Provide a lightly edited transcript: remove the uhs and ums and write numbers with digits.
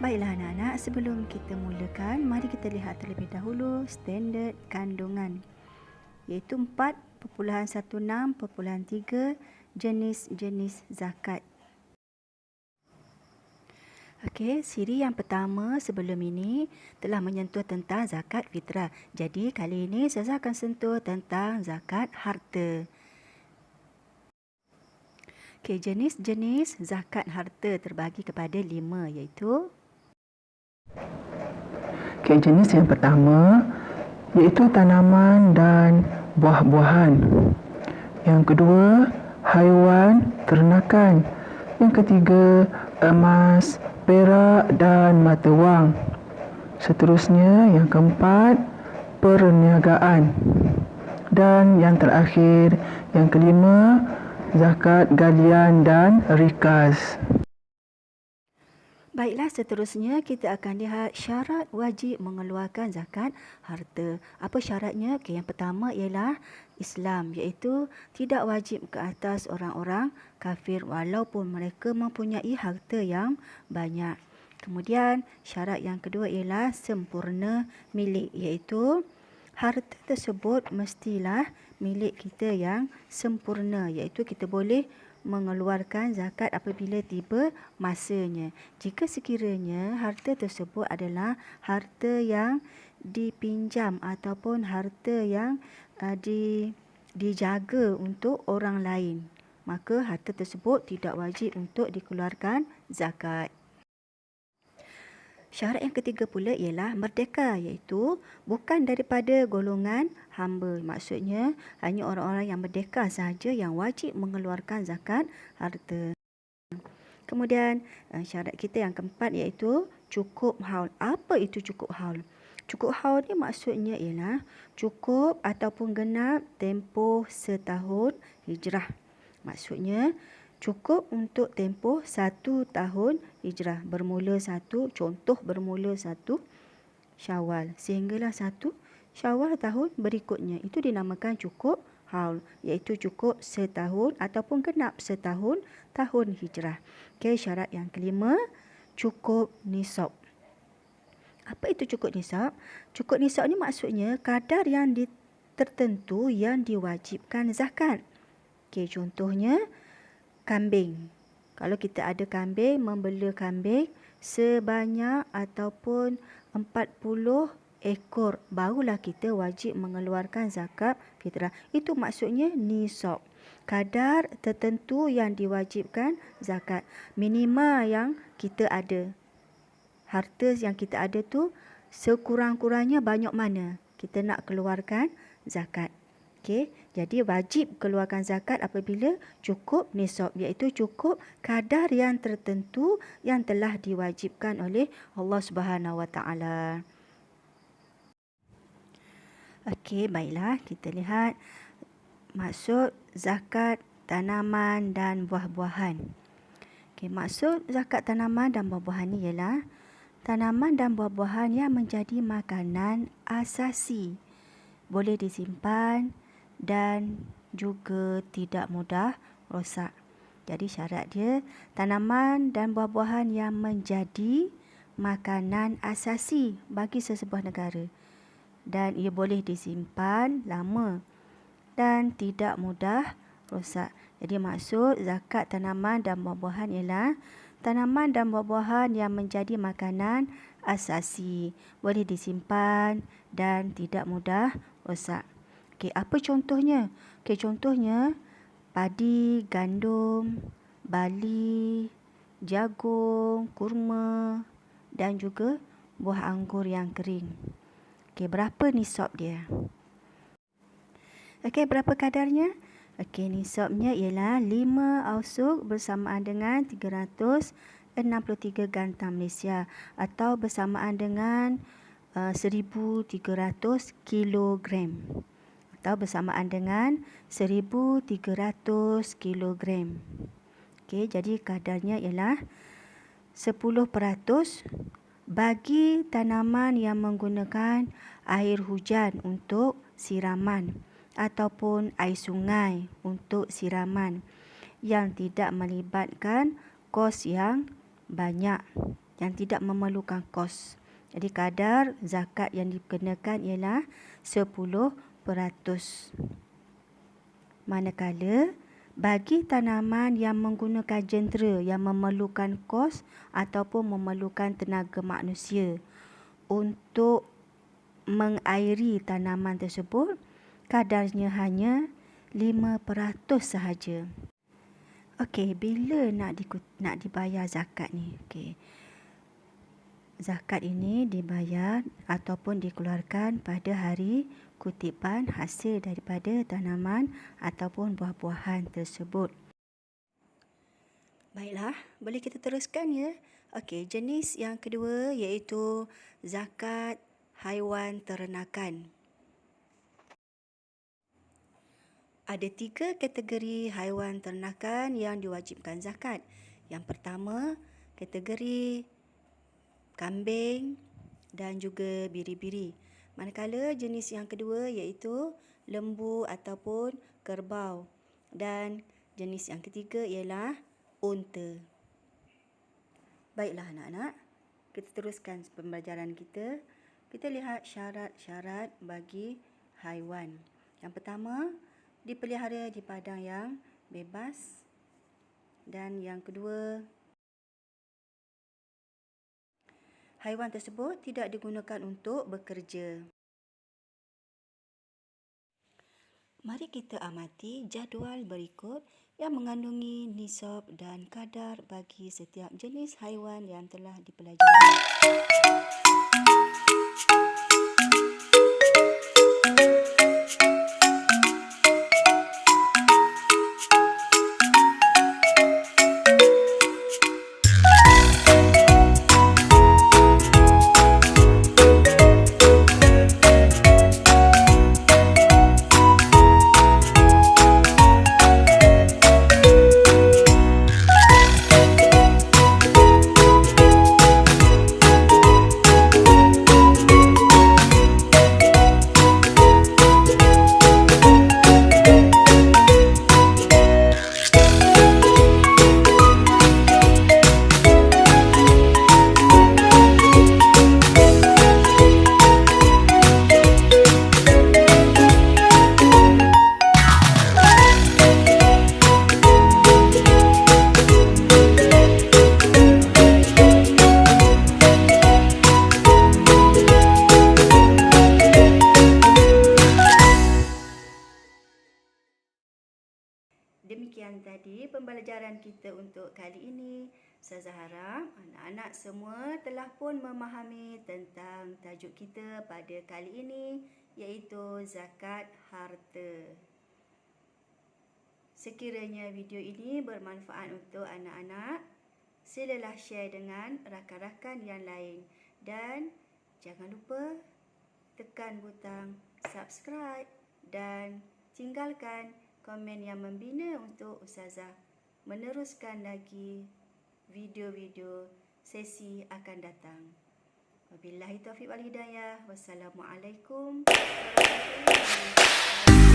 Baiklah anak-anak, sebelum kita mulakan, mari kita lihat terlebih dahulu standard kandungan, iaitu 4.16.3 jenis-jenis zakat. Okey, siri yang pertama sebelum ini telah menyentuh tentang zakat fitrah. Jadi kali ini saya akan sentuh tentang zakat harta. Okey, jenis-jenis zakat harta terbagi kepada 5, iaitu Jenis yang pertama iaitu tanaman dan buah-buahan. Yang kedua, haiwan ternakan. Yang ketiga, emas, perak dan mata wang. Seterusnya, yang keempat, perniagaan. Dan yang terakhir, yang kelima, zakat galian dan rikas. Baiklah, seterusnya kita akan lihat syarat wajib mengeluarkan zakat harta. Apa syaratnya? Okay, yang pertama ialah Islam, iaitu tidak wajib ke atas orang-orang kafir walaupun mereka mempunyai harta yang banyak. Kemudian syarat yang kedua ialah sempurna milik, iaitu harta tersebut mestilah milik kita yang sempurna, iaitu kita boleh mengeluarkan zakat apabila tiba masanya. Jika sekiranya harta tersebut adalah harta yang dipinjam ataupun harta yang dijaga untuk orang lain, maka harta tersebut tidak wajib untuk dikeluarkan zakat. Syarat yang ketiga pula ialah merdeka, iaitu bukan daripada golongan hamba. Maksudnya hanya orang-orang yang merdeka sahaja yang wajib mengeluarkan zakat harta. Kemudian syarat kita yang keempat iaitu cukup haul. Apa itu cukup haul? Cukup haul ni maksudnya ialah cukup ataupun genap tempoh setahun hijrah. Maksudnya cukup untuk tempoh 1 tahun hijrah. Bermula 1 Syawal sehinggalah 1 Syawal tahun berikutnya. Itu dinamakan cukup haul, iaitu cukup setahun ataupun genap setahun tahun hijrah. Okey, syarat yang kelima, cukup nisab. Apa itu cukup nisab? Cukup nisab ni maksudnya kadar yang tertentu yang diwajibkan zakat. Okey, contohnya kambing. Kalau kita ada kambing, membela kambing sebanyak ataupun 40 ekor, barulah kita wajib mengeluarkan zakat fitrah. Itu maksudnya nisab. Kadar tertentu yang diwajibkan zakat. Minima yang kita ada. Harta yang kita ada tu sekurang-kurangnya banyak mana kita nak keluarkan zakat. Okey, jadi wajib keluarkan zakat apabila cukup nisab, iaitu cukup kadar yang tertentu yang telah diwajibkan oleh Allah Subhanahu Wa Taala. Okey, baiklah, kita lihat maksud zakat tanaman dan buah-buahan. Okey, maksud zakat tanaman dan buah-buahan ni ialah tanaman dan buah-buahan yang menjadi makanan asasi, boleh disimpan dan juga tidak mudah rosak. Jadi syarat dia, tanaman dan buah-buahan yang menjadi makanan asasi bagi sesebuah negara dan ia boleh disimpan lama dan tidak mudah rosak. Jadi maksud zakat tanaman dan buah-buahan ialah tanaman dan buah-buahan yang menjadi makanan asasi, boleh disimpan dan tidak mudah rosak. Okey, apa contohnya? Okey, contohnya padi, gandum, barli, jagung, kurma dan juga buah anggur yang kering. Okey, berapa nisab dia? Okey, berapa kadarnya? Okey, nisabnya ialah 5 ausuk bersamaan dengan 363 gantam Malaysia atau bersamaan dengan 1,300 kilogram. Atau bersamaan dengan 1,300 kilogram. Okey, jadi kadarnya ialah 10% bagi tanaman yang menggunakan air hujan untuk siraman ataupun air sungai untuk siraman yang tidak melibatkan kos yang banyak. yang tidak memerlukan kos. Jadi kadar zakat yang dikenakan ialah 10%. Manakala bagi tanaman yang menggunakan jentera yang memerlukan kos ataupun memerlukan tenaga manusia untuk mengairi tanaman tersebut, kadarnya hanya 5% sahaja. Okey, bila nak dibayar zakat ni? Okey. Zakat ini dibayar ataupun dikeluarkan pada hari kutipan hasil daripada tanaman ataupun buah-buahan tersebut. Baiklah, boleh kita teruskan ya. Okey, jenis yang kedua iaitu zakat haiwan ternakan. Ada 3 kategori haiwan ternakan yang diwajibkan zakat. Yang pertama, kategori kambing dan juga biri-biri. Manakala jenis yang kedua iaitu lembu ataupun kerbau. Dan jenis yang ketiga ialah unta. Baiklah anak-anak, kita teruskan pembelajaran kita. Kita lihat syarat-syarat bagi haiwan. Yang pertama, dipelihara di padang yang bebas. Dan yang kedua, haiwan tersebut tidak digunakan untuk bekerja. Mari kita amati jadual berikut yang mengandungi nisab dan kadar bagi setiap jenis haiwan yang telah dipelajari. Demikian tadi pembelajaran kita untuk kali ini. Ustazah harap anak-anak semua telah pun memahami tentang tajuk kita pada kali ini, iaitu zakat harta. Sekiranya video ini bermanfaat untuk anak-anak, silalah share dengan rakan-rakan yang lain. Dan jangan lupa tekan butang subscribe dan tinggalkan komen yang membina untuk Ustazah meneruskan lagi video-video sesi akan datang. Wabillahi taufiq wal hidayah. Wassalamualaikum warahmatullahi wabarakatuh.